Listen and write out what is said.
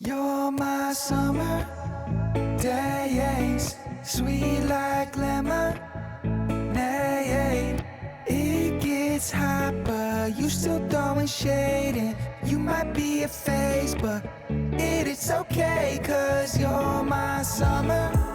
You're my summer days, sweet like lemonade. It gets hot, but you still throwing shade, and you might be a phase, but it's okay, 'cause you're my summer